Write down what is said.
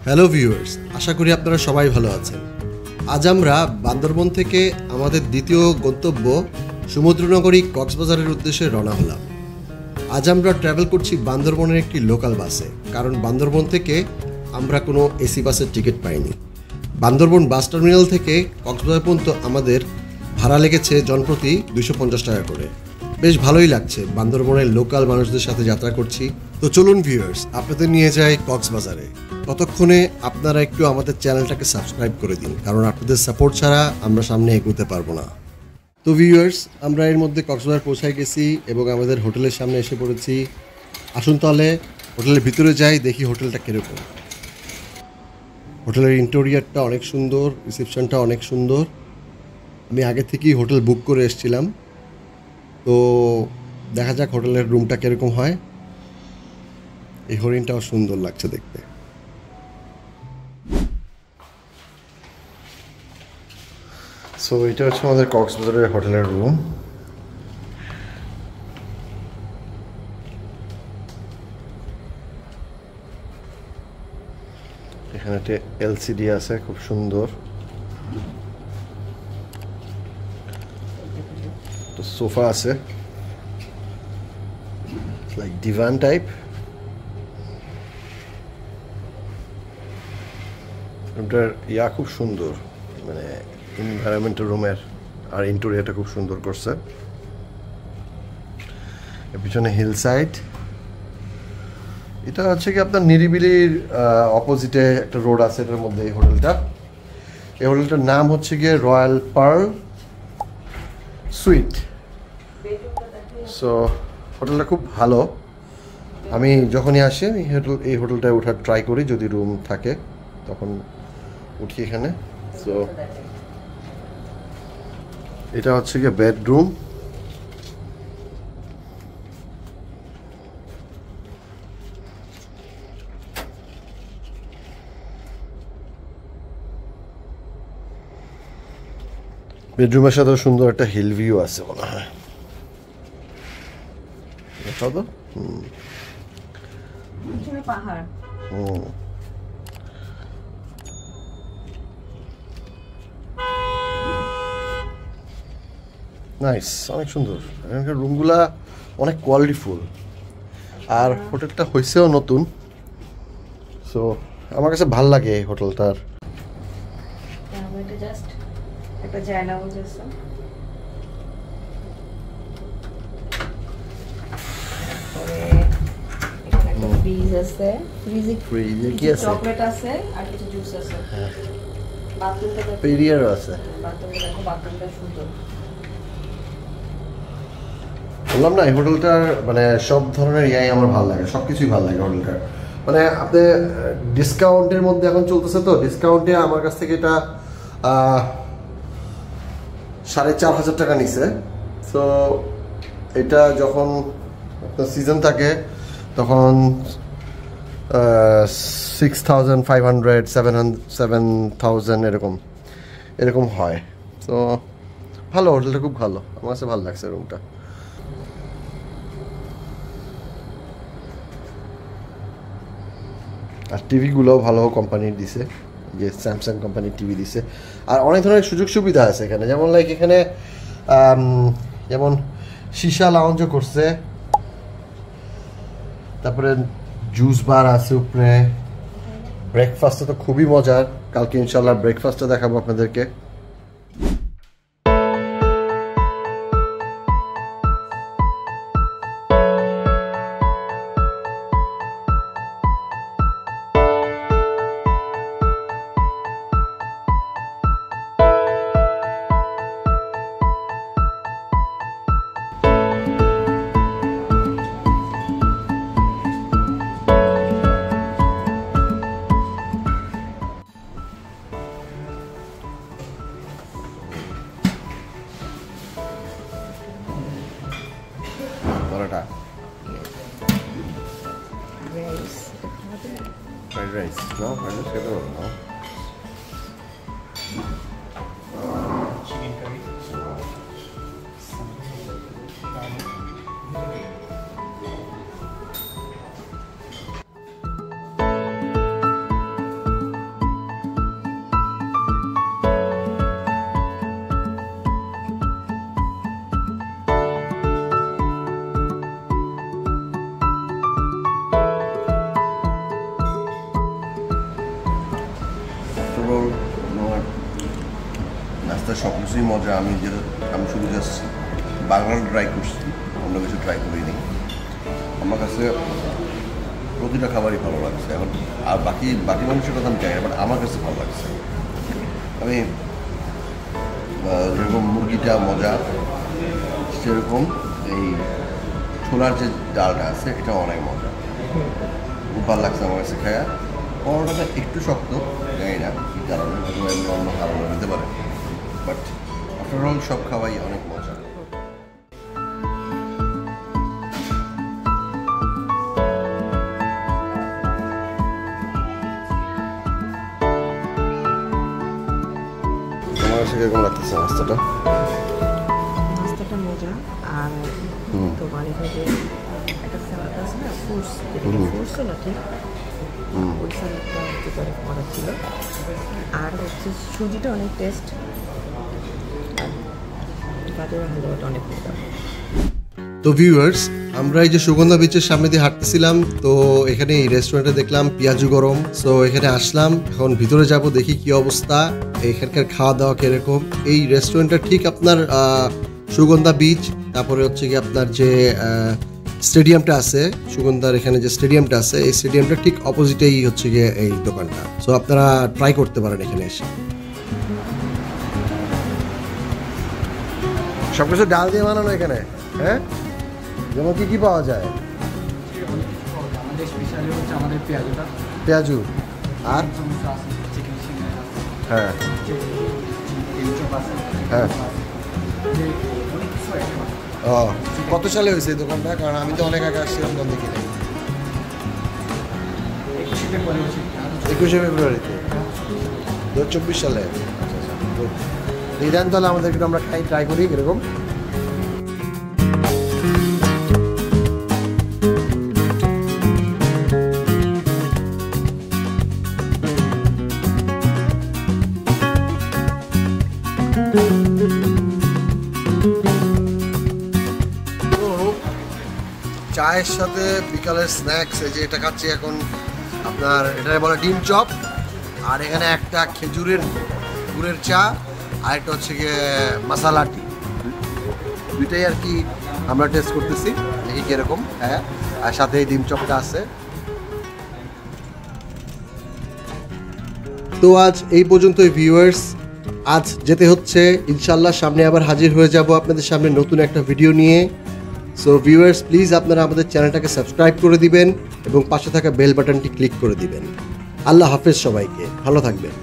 Hello viewers, আশা করি আপনারা সবাই ভালো আছেন। আজ আমরা বান্দরবন থেকে আমাদের দ্বিতীয় গন্তব্য সমুদ্রনগরী কক্সবাজারের উদ্দেশ্যে রওনা হলাম। আজ আমরা ট্রাভেল করছি বান্দরবনের একটি লোকাল বাসে, কারণ বান্দরবন থেকে আমরা কোনো এসি বাসের টিকিট পাইনি। বান্দরবন বাস টার্মিনাল থেকে কক্সবাজার পর্যন্ত আমাদের ভাড়া লেগেছে জনপ্রতি 250 টাকা করে। বেশ ভালোই লাগছে, বান্দরবনের লোকাল মানুষদের সাথে যাত্রা করছি। তো চলুন ভিউয়ার্স, আপনাদের নিয়ে যাই কক্সবাজারে। ততক্ষণে আপনারা একটু আমাদের চ্যানেলটাকে সাবস্ক্রাইব করে দিন, কারণ আপনাদের সাপোর্ট ছাড়া আমরা সামনে এগোতে পারবো না। তো ভিউয়ার্স, আমরা এর মধ্যে কক্সবাজার পৌঁছায় গেছি এবং আমাদের হোটেলের সামনে এসে পড়েছি। আসুন তাহলে হোটেলের ভিতরে যাই, দেখি হোটেলটা কীরকম। হোটেলের ইন্টেরিয়রটা অনেক সুন্দর, রিসেপশনটা অনেক সুন্দর। আমি আগে থেকেই হোটেল বুক করে এসেছিলাম, তো দেখা যাক হোটেলের রুমটা কীরকম হয়। এই হরিণটাও সুন্দর লাগছে দেখতে। সো এটা হচ্ছে আমাদের কক্সবাজারের হোটেলের রুম। এখানে একটা এলসিডি আছে, খুব সুন্দর। তো সোফা আছে, লাইক ডিভান টাইপ। রুমটার খুব সুন্দর, মানে এনভায়রনমেন্টাল রুমের আর ইন্টেরিয়রটা খুব সুন্দর করছে। পিছনে হিল সাইড। এটা হচ্ছে কি আপনার নিরিবিলির অপোজিটে একটা রোড আছে, এটার মধ্যে এই হোটেলটা। এই হোটেলটার নাম হচ্ছে গিয়ে রয়্যাল পার্ল সুইট। সো হোটেলটা খুব ভালো। আমি যখনই আসি আমি এই হোটেলটায় ওঠার ট্রাই করি, যদি রুম থাকে তখন উঠি এখানে। সো এটা হচ্ছে গিয়ে বেডরুম। বেডরুমের সাথে সুন্দর একটা হিল ভিউ আছে মনে হয়। নাইস, অনেক সুন্দর। এখানকার রুমগুলা অনেক কোয়ালিটিফুল, আর হোটেলটা হয়েছেও নতুন। সো আমার কাছে ভাল লাগে এই হোটেলটার। চকলেট আছে আর কিছু জুস আছে। পেরিয়ারও আছে। বললাম না, এই হোটেলটার মানে সব ধরনের আমার ভালো লাগে, সব কিছুই ভালো লাগে হোটেলটার। মানে আপনি ডিসকাউন্টের মধ্যে এখন চলতেছে, তো ডিসকাউন্টে আমার কাছ থেকে এটা 4,500 টাকা নিছে। সো এটা যখন আপনার সিজন থাকে তখন 6,500, 7,000 এরকম হয়। তো ভালো, হোটেলটা খুব ভালো, আমার কাছে ভালো লাগছে রুমটা। আর টিভিগুলোও ভালো কোম্পানির দিছে, যে স্যামসাং কোম্পানির টিভি দিছে। আর অনেক ধরনের সুযোগ সুবিধা আছে এখানে, যেমন লাইক এখানে যেমন সীসা লাউঞ্জও করছে, তারপরে জুস বার আছে উপরে। ব্রেকফাস্টটা তো খুবই মজার, কালকে ইনশাল্লাহ ব্রেকফাস্টটা দেখাবো আপনাদেরকে। Fried rice. No, fried rice খেতে পারবো না। Chicken curry. সব কিছুই মজা। আমি শুধু জাস্ট বাংলাটা ট্রাই করছি, অন্য কিছু ট্রাই করিনি। আমার কাছে প্রতিটা খাবারই ভালো লাগছে। এখন আর বাকি মানুষের কথা আমি জানি না, বাট আমার কাছে ভালো লাগছে। আমি যেরকম মুরগিটা মজা, সেরকম এই ছোলার যে ডালটা আছে এটা অনেক মজা, খুব ভালো লাগছে আমার কাছে খায়া। পরোটাটা একটু শক্ত, জানি না কী কারণে, অন্য কারণে হতে পারে, বাট আফটারঅল সব খাওয়াই অনেক মজা। তোমার কাছে কিরকম লাগতেছে নাস্তাটা? নাস্তাটা মজা। আর তোমার এখানে একটা স্যালাড আছে না, ফ্রুটস না ঠিক, ওই স্যালাডটা হচ্ছে অনেক মজা ছিল। আর হচ্ছে সুজিটা অনেক টেস্ট, আর গাজর হালুয়াটা অনেক মজা। তো ভিউয়ার্স, আমরা এই যে সুগন্ধা বিচের সামনে দিয়ে হাঁটতেছিলাম, তো এখানে এই রেস্টুরেন্টে দেখলাম পেঁয়াজু গরম। সো এখানে আসলাম, এখন ভিতরে যাব, দেখি কি অবস্থা, এখানকার খাওয়া দাওয়া কিরকম। এই রেস্টুরেন্টটা ঠিক আপনার সুগন্ধা বিচ, তারপরে হচ্ছে কি আপনার যে স্টেডিয়ামটা আছে, সুগন্ধার এখানে যে স্টেডিয়ামটা আছে, এই স্টেডিয়ামটা ঠিক অপোজিটেই হচ্ছে গিয়ে এই দোকানটা। সো আপনারা ট্রাই করতে পারেন এখানে এসে। সবকিছু ডাল দিয়ে বানানো এখানে, হ্যাঁ? যেমন কি পাওয়া যায়? আমাদের স্পেশালি হচ্ছে আমাদের পেঁয়াজু আর হ্যাঁ হ্যাঁ। ও, কত সালে হয়েছে এই দোকানটা? কারণ আমি তো অনেক আগে আসছিলাম, তখন দেখি নাই। 21শে ফেব্রুয়ারিতে 2024 সালে। এই দেন তাহলে আমাদের একটু আমরা ট্রাই করি এরকম। চায়ের সাথে বিকালের স্ন্যাক্স, এই যে এটা খাচ্ছি এখন, আপনার এটা বলে ডিম চপ, আর এখানে একটা খেজুরের গুড়ের চা, আর একটা হচ্ছে গিয়ে মশালা টি। দুইটাই আর কি আমরা টেস্ট করতেছি, দেখি কীরকম। হ্যাঁ, আর সাথে এই ডিম চপটা আছে। তো আজ এই পর্যন্তই ভিউয়ার্স, আজ যেতে হচ্ছে। ইনশাল্লাহ সামনে আবার হাজির হয়ে যাব আপনাদের সামনে নতুন একটা ভিডিও নিয়ে। সো ভিউয়ার্স, প্লিজ আপনারা আমাদের চ্যানেলটাকে সাবস্ক্রাইব করে দিবেন এবং পাশে থাকা বেল বাটনটি ক্লিক করে দিবেন। আল্লাহ হাফেজ, সবাইকে ভালো থাকবেন।